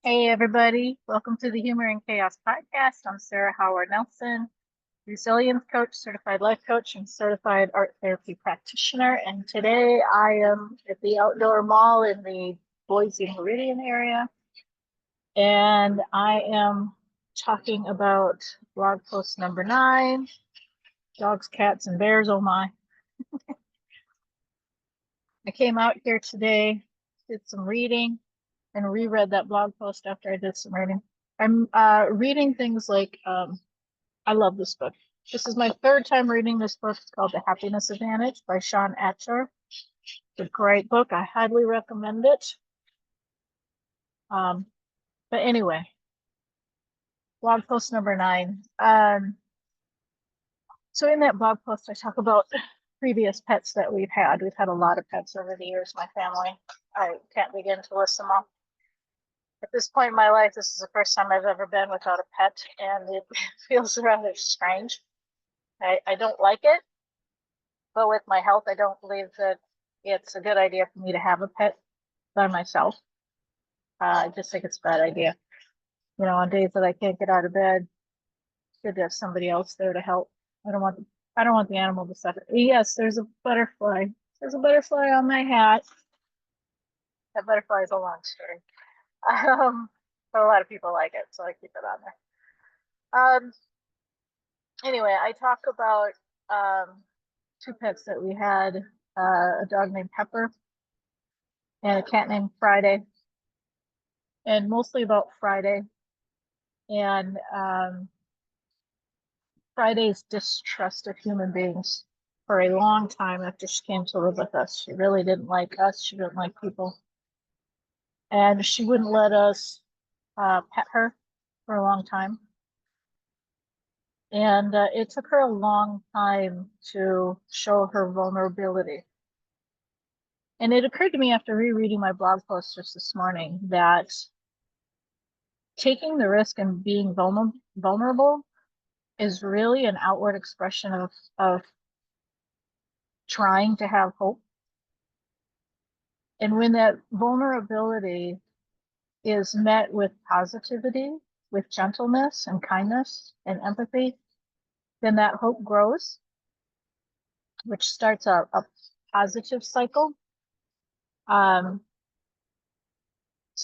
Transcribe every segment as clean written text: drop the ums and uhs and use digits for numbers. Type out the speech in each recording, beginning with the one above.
Hey everybody, welcome to the Humor and Chaos podcast. I'm Sarah Howard Nelson, resilience coach, certified life coach, and certified art therapy practitioner. And today I am at the outdoor mall in the Boise Meridian area, and I am talking about blog post number 9, dogs, cats, and bears. Oh my. I came out here today, did some reading, and reread that blog post after I did some reading. I'm reading things like I love this book. This is my third time reading this book. It's called The Happiness Advantage by Sean Atcher. It's a great book. I highly recommend it. Um, but anyway, blog post number 9. So in that blog post, I talk about previous pets that we've had. We've had a lot of pets over the years, my family. I can't begin to list them all. At this point in my life, this is the first time I've ever been without a pet, and it feels rather strange. I don't like it, but with my health, I don't believe that it's a good idea for me to have a pet by myself. I just think it's a bad idea. On days that I can't get out of bed, it's good to have somebody else there to help. I don't want I don't want the animal to suffer. Yes, there's a butterfly. There's a butterfly on my hat. That butterfly is a long story. But a lot of people like it, so I keep it on there. Anyway, I talk about two pets that we had, a dog named Pepper and a cat named Friday, and mostly about Friday and Friday's distrust of human beings for a long time after she came to live with us. She really didn't like us. She didn't like people. And she wouldn't let us pet her for a long time. And it took her a long time to show her vulnerability. And it occurred to me after rereading my blog post just this morning that taking the risk and being vulnerable is really an outward expression of trying to have hope. And when that vulnerability is met with positivity, with gentleness and kindness and empathy, then that hope grows, which starts a positive cycle. So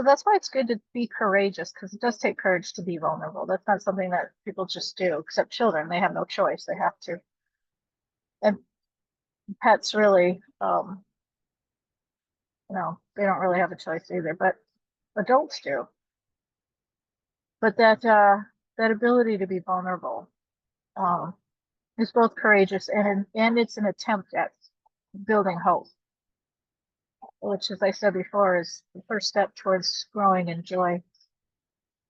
that's why it's good to be courageous, because it does take courage to be vulnerable. That's not something that people just do, except children. They have no choice. They have to. And pets really, they don't really have a choice either, but adults do. But that ability to be vulnerable um, is both courageous and it's an attempt at building hope, which, as I said before, is the first step towards growing in joy.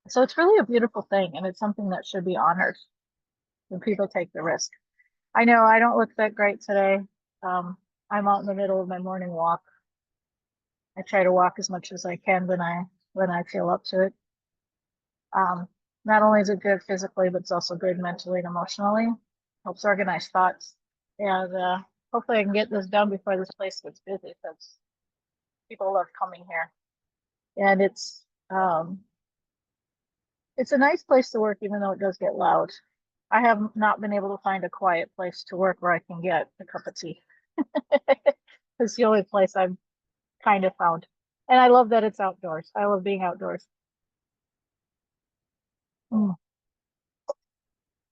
So it's really a beautiful thing, and it's something that should be honored when people take the risk. I know I don't look that great today. I'm out in the middle of my morning walk. I try to walk as much as I can when I feel up to it. Um, Not only is it good physically, but it's also good mentally and emotionally. Helps organize thoughts. And hopefully I can get this done before this place gets busy, because people love coming here. And it's a nice place to work, even though it does get loud. I have not been able to find a quiet place to work where I can get a cup of tea. It's the only place I've kind of found. And I love that it's outdoors. I love being outdoors. Mm.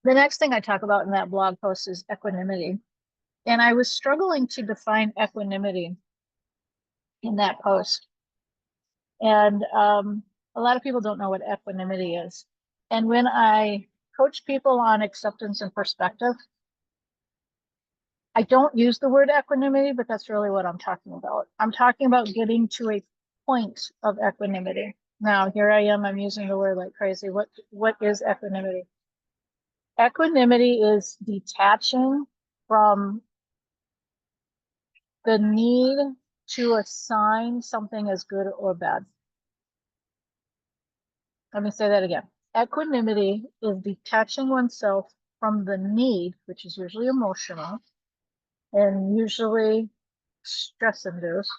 The next thing I talk about in that blog post is equanimity. And I was struggling to define equanimity in that post. And a lot of people don't know what equanimity is. And when I coach people on acceptance and perspective, I don't use the word equanimity, but that's really what I'm talking about. I'm talking about getting to a point of equanimity. Now, here I am, I'm using the word like crazy. What is equanimity? Equanimity is detaching from the need to assign something as good or bad. Let me say that again. Equanimity is detaching oneself from the need, which is usually emotional and usually stress induced,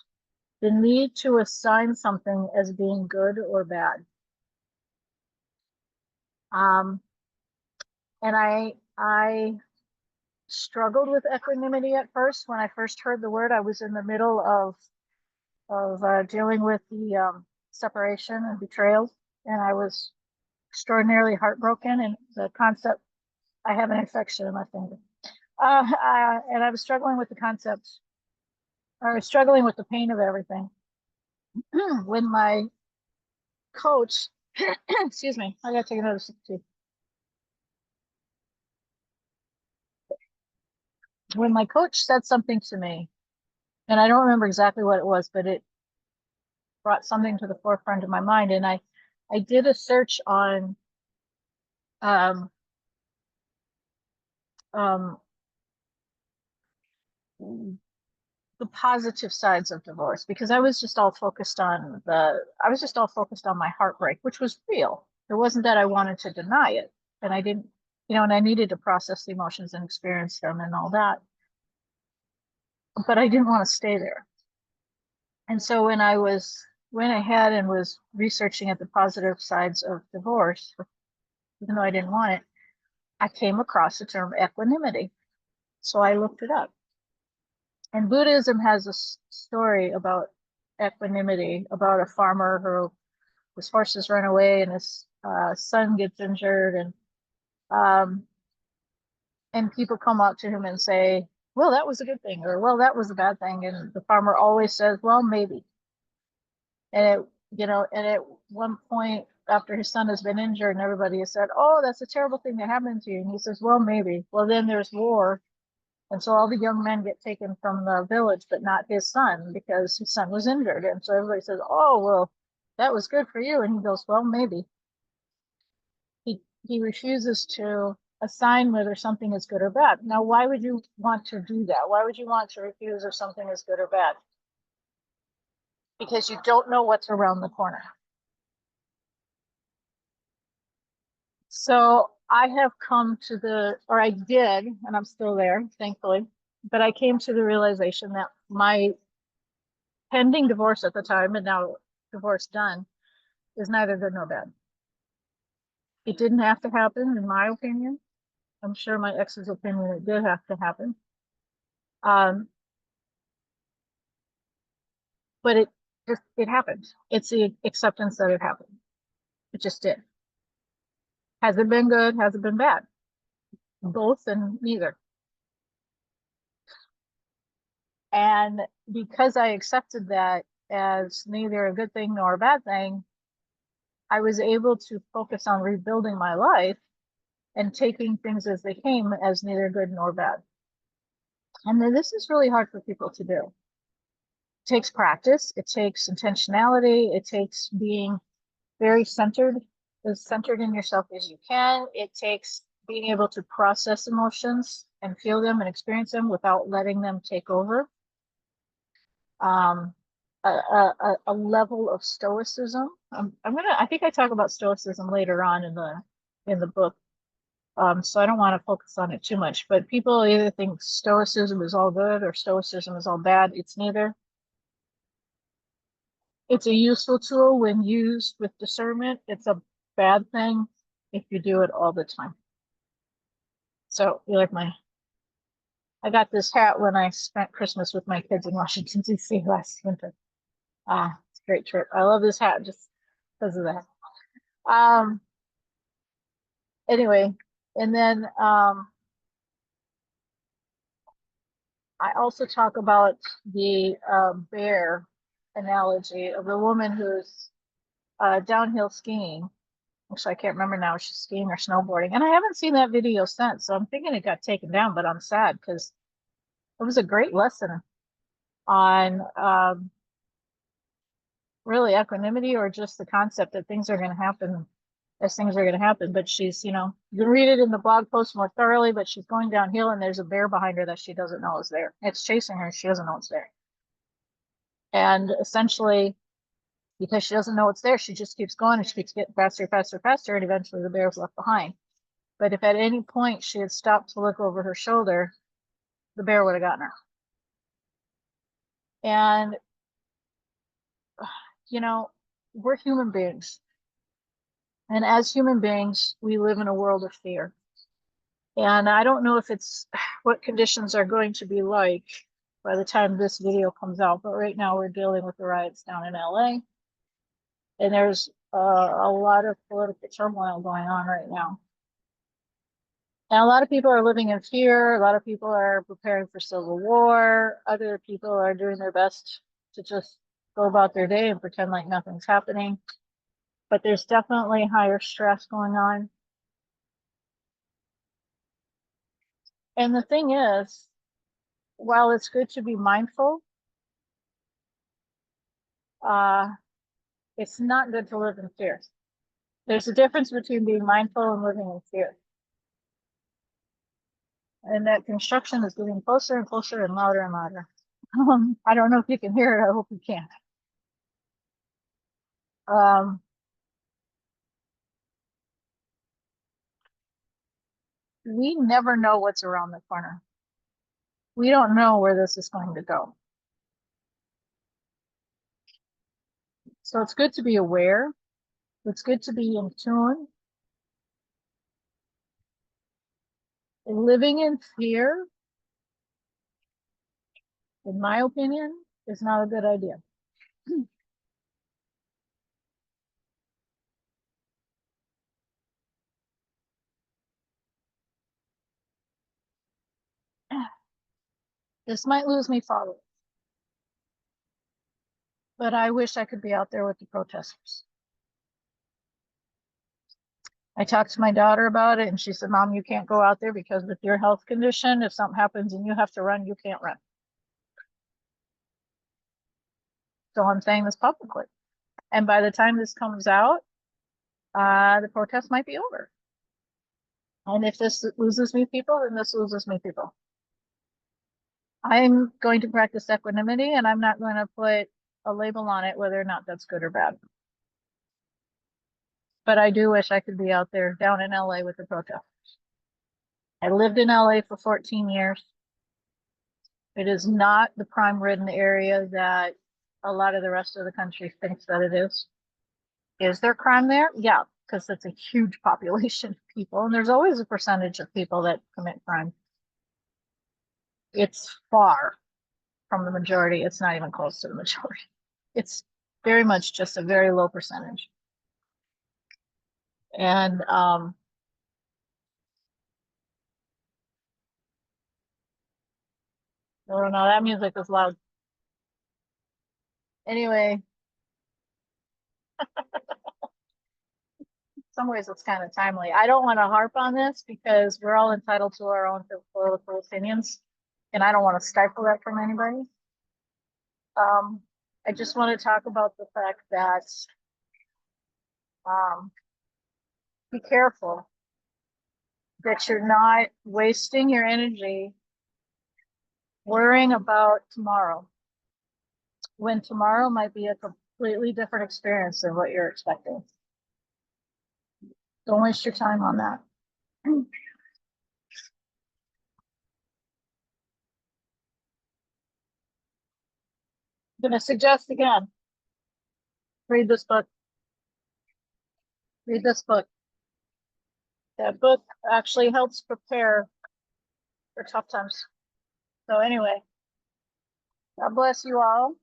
the need to assign something as being good or bad. Um, and I struggled with equanimity at first. When I first heard the word, I was in the middle of dealing with the separation and betrayal, and I was extraordinarily heartbroken. And the concept, I have an infection in my finger, and I was struggling with the concept, or struggling with the pain of everything. When my coach, excuse me, I gotta take another sip of tea. When my coach said something to me, and I don't remember exactly what it was, but it brought something to the forefront of my mind. And I did a search on um, um, the positive sides of divorce, because I was just all focused on my heartbreak, which was real. It wasn't that I wanted to deny it, and I didn't, and I needed to process the emotions and experience them and all that, but I didn't want to stay there. And so when I went ahead and was researching at the positive sides of divorce, even though I didn't want it, I came across the term equanimity. So I looked it up. And Buddhism has a story about equanimity, about a farmer who his horses run away and his son gets injured, um, and people come up to him and say, "Well, that was a good thing," or "Well, that was a bad thing," and the farmer always says, "Well, maybe." And and at one point after his son has been injured and everybody has said, "Oh, that's a terrible thing that happened to you," and he says, "Well, maybe." Well, then there's war. And so all the young men get taken from the village, but not his son, because his son was injured. And so everybody says, "Oh, well, that was good for you." And he goes, "Well, maybe." He refuses to assign whether something is good or bad. Now, why would you want to do that? Why would you want to refuse if something is good or bad? Because you don't know what's around the corner. So I have come to or I did, and I'm still there, thankfully, but I came to the realization that my pending divorce at the time, and now divorce done, is neither good nor bad. It didn't have to happen, in my opinion. I'm sure my ex's opinion, it did have to happen. Um, but it happened. It's the acceptance that it happened. It just did. Has it been good? Has it been bad? Both and neither. And because I accepted that as neither a good thing nor a bad thing, I was able to focus on rebuilding my life and taking things as they came as neither good nor bad. And then this is really hard for people to do. It takes practice, it takes intentionality, it takes being very centered, as centered in yourself as you can. It takes being able to process emotions and feel them and experience them without letting them take over. Um, a level of stoicism. I think I talk about stoicism later on in the book. So I don't want to focus on it too much, but people either think stoicism is all good or stoicism is all bad. It's neither. It's a useful tool when used with discernment. It's a bad thing if you do it all the time. So you like I got this hat when I spent Christmas with my kids in Washington, D.C. last winter. It's a great trip. I love this hat just because of that. Um, anyway, and then I also talk about the bear analogy of the woman who's downhill skiing. Actually, I can't remember now if she's skiing or snowboarding. And I haven't seen that video since, so I'm thinking it got taken down, but I'm sad because it was a great lesson on really equanimity, or just the concept that things are going to happen as things are going to happen. But she's, you can read it in the blog post more thoroughly, but she's going downhill and there's a bear behind her that she doesn't know is there. It's chasing her. She doesn't know it's there. And essentially, because she doesn't know it's there, she just keeps going and she keeps getting faster, faster, faster, and eventually the bear's left behind. But if at any point she had stopped to look over her shoulder, the bear would have gotten her. And, we're human beings. And as human beings, we live in a world of fear. And I don't know if it's what conditions are going to be like by the time this video comes out, but right now we're dealing with the riots down in LA. And there's a lot of political turmoil going on right now. And a lot of people are living in fear. A lot of people are preparing for civil war. Other people are doing their best to just go about their day and pretend like nothing's happening. But there's definitely higher stress going on. And the thing is, while it's good to be mindful, it's not good to live in fear. There's a difference between being mindful and living in fear. And that construction is getting closer and closer and louder and louder. I don't know if you can hear it. I hope you can. We never know what's around the corner. We don't know where this is going to go. So it's good to be aware. It's good to be in tune. Living in fear, in my opinion, is not a good idea. This might lose me followers, but I wish I could be out there with the protesters. I talked to my daughter about it and she said, Mom, you can't go out there because with your health condition, if something happens and you have to run, you can't run. So I'm saying this publicly. And by the time this comes out, the protest might be over. And if this loses me people, then this loses me people. I'm going to practice equanimity and I'm not going to put a label on it, whether or not that's good or bad. But I do wish I could be out there down in LA with the protesters. I lived in LA for 14 years. It is not the crime ridden area that a lot of the rest of the country thinks that it is. Is there crime there? Yeah, because it's a huge population of people, and there's always a percentage of people that commit crime. It's far from the majority. It's not even close to the majority. It's very much just a very low percentage. And I don't know, that music is loud. Anyway, in some ways it's kind of timely. I don't want to harp on this because we're all entitled to our own political opinions, and I don't want to stifle that from anybody. I just want to talk about the fact that be careful that you're not wasting your energy worrying about tomorrow, when tomorrow might be a completely different experience than what you're expecting. Don't waste your time on that. I'm going to suggest again, read this book. Read this book. That book actually helps prepare for tough times. So anyway, God bless you all.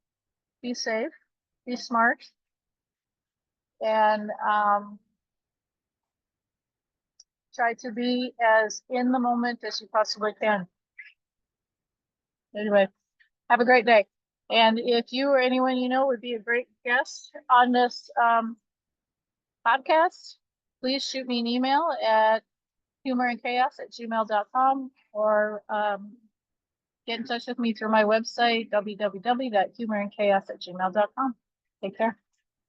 Be safe, be smart, and try to be as in the moment as you possibly can. Anyway, have a great day. And if you or anyone you know would be a great guest on this podcast, please shoot me an email at humorinchaos@gmail.com or get in touch with me through my website, www.humorinchaos@gmail.com. Take care.